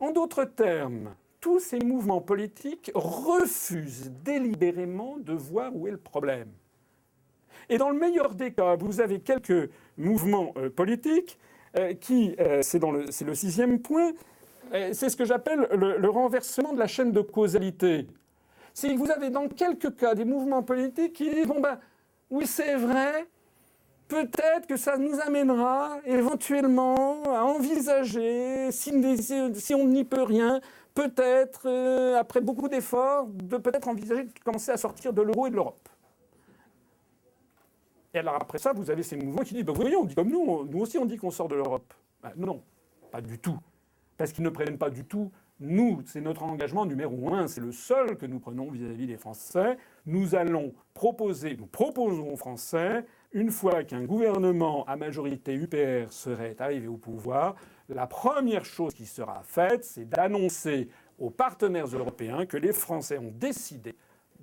En d'autres termes, tous ces mouvements politiques refusent délibérément de voir où est le problème. Et dans le meilleur des cas, vous avez quelques mouvements politiques qui, c'est le 6e point, c'est ce que j'appelle le renversement de la chaîne de causalité. C'est que vous avez dans quelques cas des mouvements politiques qui disent bon ben oui c'est vrai, peut-être que ça nous amènera éventuellement à envisager, si on n'y peut rien, peut-être après beaucoup d'efforts, de peut-être envisager de commencer à sortir de l'euro et de l'Europe. Et alors après ça, vous avez ces mouvements qui disent, vous voyez, on dit comme nous aussi on dit qu'on sort de l'Europe. Ben, non, pas du tout. Parce qu'ils ne prennent pas du tout, nous, c'est notre engagement numéro 1, c'est le seul que nous prenons vis-à-vis des Français. Nous proposons aux Français, une fois qu'un gouvernement à majorité UPR serait arrivé au pouvoir, la première chose qui sera faite, c'est d'annoncer aux partenaires européens que les Français ont décidé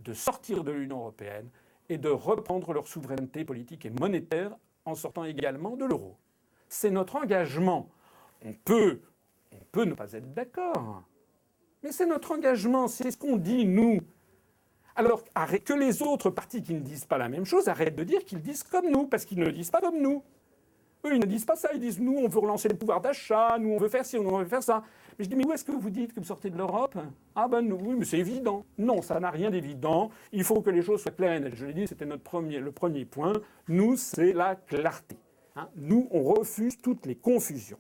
de sortir de l'Union européenne et de reprendre leur souveraineté politique et monétaire en sortant également de l'euro. C'est notre engagement. On peut ne pas être d'accord, mais c'est notre engagement, c'est ce qu'on dit, nous. Alors, que les autres partis qui ne disent pas la même chose arrêtent de dire qu'ils disent comme nous, parce qu'ils ne disent pas comme nous. Eux, ils ne disent pas ça, ils disent nous, on veut relancer le pouvoir d'achat, nous, on veut faire ci, on veut faire ça. Mais je dis, mais où est-ce que vous dites que vous sortez de l'Europe ? Ah ben oui, mais c'est évident. Non, ça n'a rien d'évident. Il faut que les choses soient claires et nettes. Je l'ai dit, c'était le premier point. Nous, c'est la clarté. Nous, on refuse toutes les confusions.